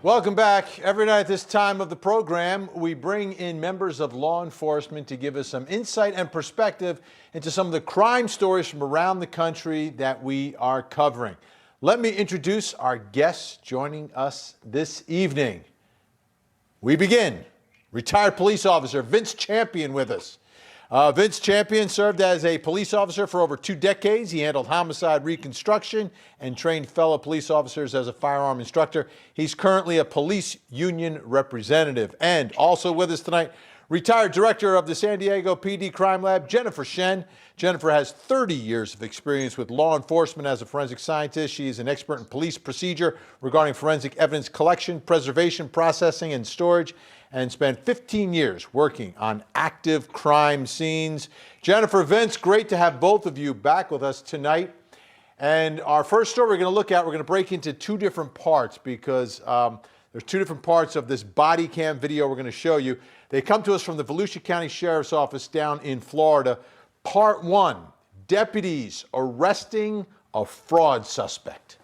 Welcome back. Every night at this time of the program, we bring in members of law enforcement to give us some insight and perspective into some of the crime stories from around the country that we are covering. Let me introduce our guests joining us this evening. We begin. Retired police officer Vince Champion with us. Vince Champion served as a police officer for over 2 decades. He handled homicide reconstruction and trained fellow police officers as a firearm instructor. He's currently a police union representative. And also with us tonight, retired director of the San Diego PD Crime Lab, Jennifer Shen. Jennifer has 30 years of experience with law enforcement as a forensic scientist. She is an expert in police procedure regarding forensic evidence collection, preservation, processing, and storage, and spent 15 years working on active crime scenes. Jennifer, Vince, great to have both of you back with us tonight. And our first story we're going to look at, we're going to break into 2 different parts because there's 2 different parts of this body cam video we're going to show you. They come to us from the Volusia County Sheriff's Office down in Florida. Part 1, deputies arresting a fraud suspect.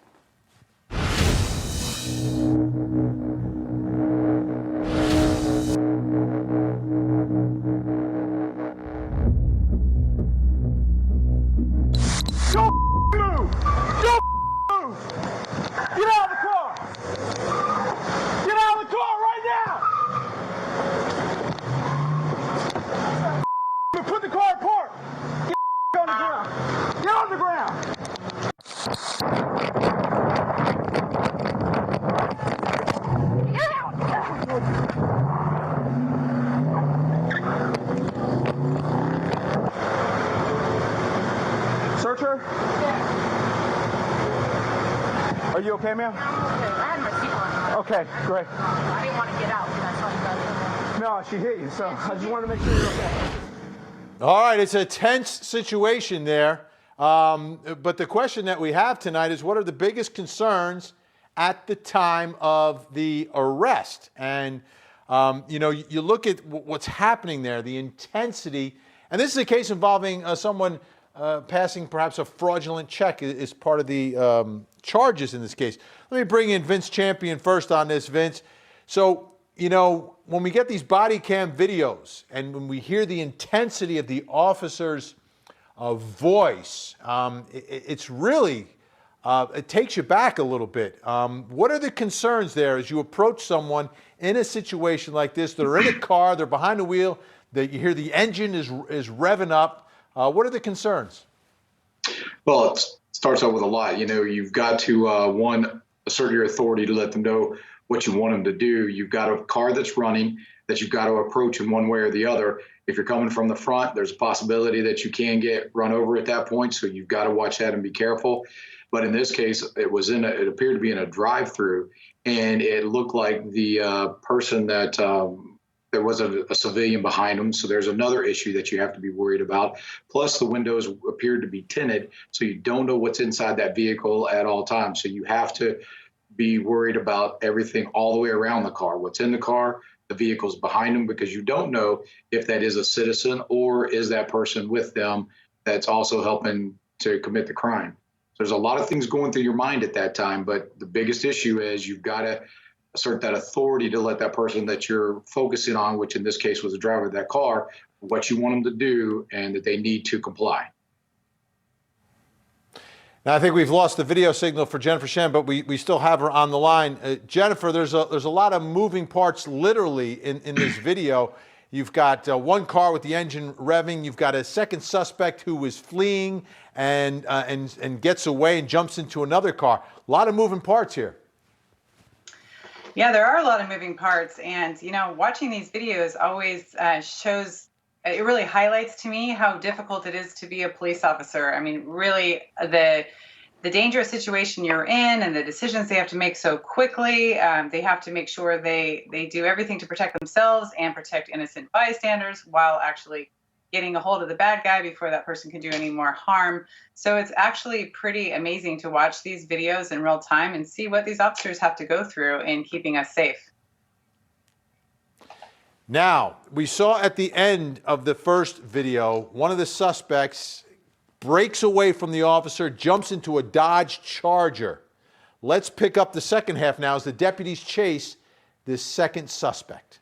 Searcher? Yeah. Are you okay, ma'am? I had my seatbelt on. Okay, great. I didn't want to get out because I saw you guys. No, she hit you, so I just wanted to make sure you're okay. All right, it's a tense situation there. But the question that we have tonight is, what are the biggest concerns at the time of the arrest? And, you know, you look at what's happening there, the intensity. And this is a case involving someone passing perhaps a fraudulent check is part of the charges in this case. Let me bring in Vince Champion first on this, Vince. So, you know, when we get these body cam videos and when we hear the intensity of the officer's voice, it's really, it takes you back a little bit. What are the concerns there as you approach someone in a situation like this? They're in a car, they're behind the wheel, that you hear the engine is revving up. What are the concerns? Well, it starts out with a lot. You know, you've got to, one, assert your authority to let them know what you want them to do. You've got a car that's running that you've got to approach in one way or the other. If you're coming from the front, there's a possibility that you can get run over at that point. So you've got to watch that and be careful. But in this case, it appeared to be in a drive-through, and it looked like the person that there was a civilian behind him. So there's another issue that you have to be worried about. Plus, the windows appeared to be tinted, so you don't know what's inside that vehicle at all times. So you have to be worried about everything all the way around the car, what's in the car, the vehicles behind them, because you don't know if that is a citizen or is that person with them that's also helping to commit the crime. So there's a lot of things going through your mind at that time, but the biggest issue is you've got to assert that authority to let that person that you're focusing on, which in this case was the driver of that car, what you want them to do and that they need to comply. Now, I think we've lost the video signal for Jennifer Shen, but we still have her on the line. Jennifer, there's a lot of moving parts literally in this video. You've got one car with the engine revving. You've got a second suspect who is fleeing and gets away and jumps into another car. A lot of moving parts here. Yeah, there are a lot of moving parts. And, you know, watching these videos always shows, it really highlights to me how difficult it is to be a police officer. I mean, really, the dangerous situation you're in and the decisions they have to make so quickly. They have to make sure they do everything to protect themselves and protect innocent bystanders while actually getting a hold of the bad guy before that person can do any more harm. So it's actually pretty amazing to watch these videos in real time and see what these officers have to go through in keeping us safe. Now, we saw at the end of the first video, one of the suspects breaks away from the officer, jumps into a Dodge Charger. Let's pick up the second half now as the deputies chase this second suspect.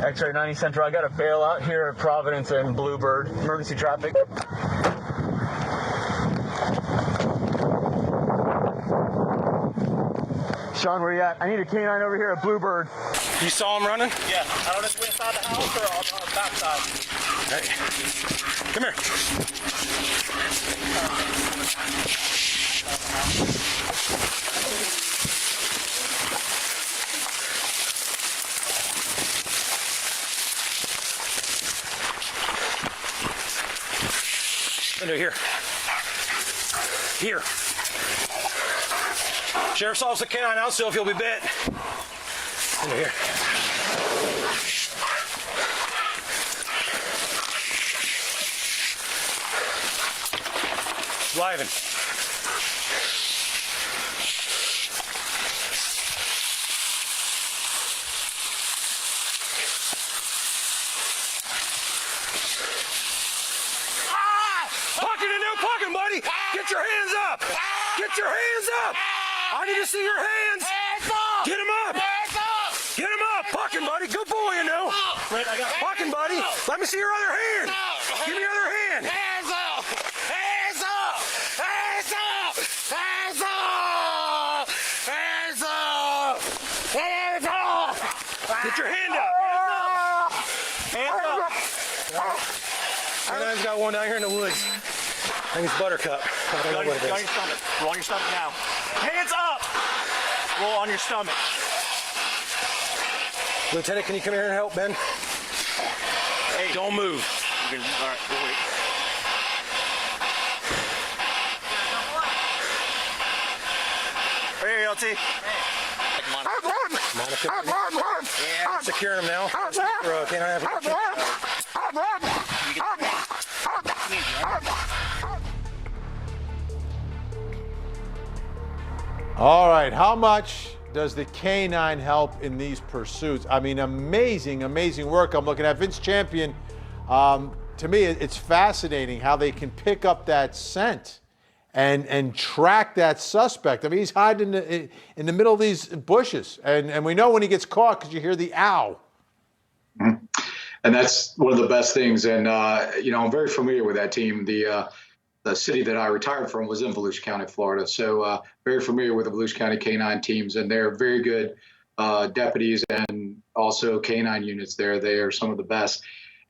X-ray 90 Central. I got a bailout here at Providence and Bluebird. Emergency traffic. Sean, where you at? I need a canine over here at Bluebird. You saw him running? Yeah. I don't know if we're inside the house or on the backside. Hey, come here. Into here. Here. Sheriff's Office canine out, so if you'll be bit. Into here. Livin. Pocket in there, pocket, buddy. Get your hands up. Get your hands up. I need to see your hands. Get him up. Get him up. Pocket, buddy. Good boy, you know. Pocket, buddy. Let me see your other hand. Give me your other hand. Hands up! Hands up! Hands up! Hands up! Hands up! Hands up! Get your hand up. Hands up. I've got one down here in the woods. I think it's Buttercup. I don't know what it Go on is. your stomach. Roll on your stomach now. Hands up! Roll on your stomach. Lieutenant, can you come here and help, Ben? Hey. Don't move. All right, we'll wait. Hey, LT. Yeah, I'm securing him now. Can I have All right, how much does the canine help in these pursuits? I mean, amazing, amazing work. I'm looking at Vince Champion. To me, it's fascinating how they can pick up that scent and track that suspect. I mean, he's hiding in the middle of these bushes, and we know when he gets caught because you hear the ow. And that's one of the best things. And, I'm very familiar with that team. The city that I retired from was in Volusia County, Florida. So very familiar with the Volusia County canine teams, and they're very good deputies and also canine units there. They are some of the best.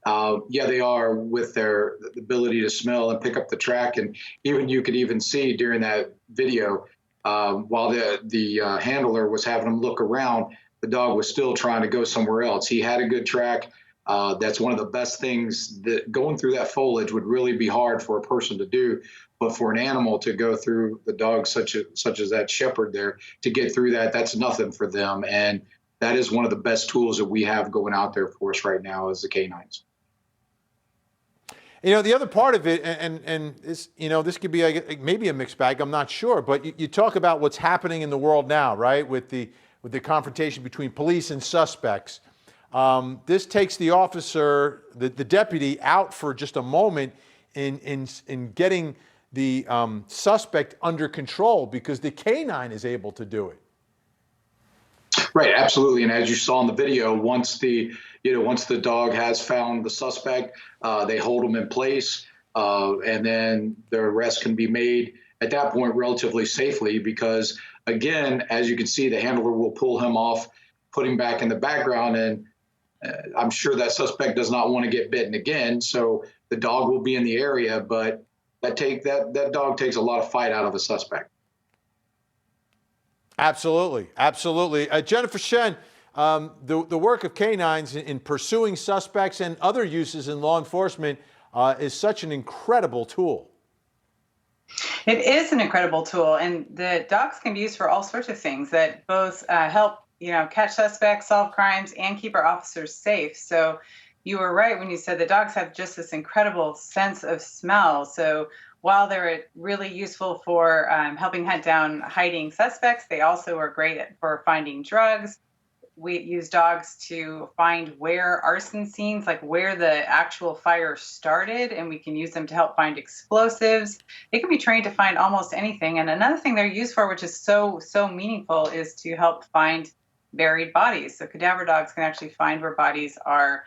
They are with their ability to smell and pick up the track. And even you could even see during that video, while the handler was having him look around, the dog was still trying to go somewhere else. He had a good track. That's one of the best things, that going through that foliage would really be hard for a person to do, but for an animal to go through, the dog such as that shepherd there, to get through that's nothing for them. And that is one of the best tools that we have going out there for us right now is the canines. The other part of it, and this, this could be maybe a mixed bag, I'm not sure, but you talk about what's happening in the world now, right, with the confrontation between police and suspects. This takes the officer, the deputy, out for just a moment in getting the suspect under control because the canine is able to do it. Right, absolutely. And as you saw in the video, once the dog has found the suspect, they hold him in place, and then the arrest can be made at that point relatively safely because, again, as you can see, the handler will pull him off, put him back in the background, and I'm sure that suspect does not want to get bitten again. So the dog will be in the area, but that dog takes a lot of fight out of the suspect. Absolutely, absolutely. Jennifer Shen, the work of canines in pursuing suspects and other uses in law enforcement is such an incredible tool. It is an incredible tool, and the dogs can be used for all sorts of things that both help, catch suspects, solve crimes, and keep our officers safe. So you were right when you said the dogs have just this incredible sense of smell. So while they're really useful for helping hunt down hiding suspects, they also are great for finding drugs. we use dogs to find where arson scenes, like where the actual fire started, and we can use them to help find explosives. They can be trained to find almost anything. And another thing they're used for, which is so meaningful, is to help find buried bodies. So cadaver dogs can actually find where bodies are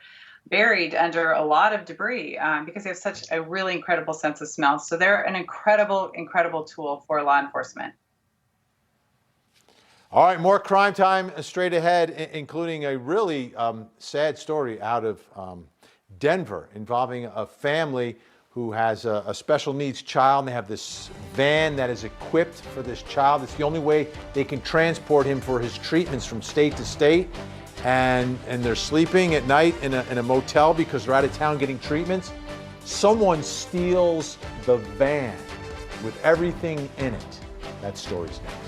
buried under a lot of debris because they have such a really incredible sense of smell. So they're an incredible tool for law enforcement. All right, more crime time straight ahead, including a really sad story out of Denver involving a family who has a special needs child. And they have this van that is equipped for this child. It's the only way they can transport him for his treatments from state to state. And they're sleeping at night in a motel because they're out of town getting treatments. Someone steals the van with everything in it. That story's next.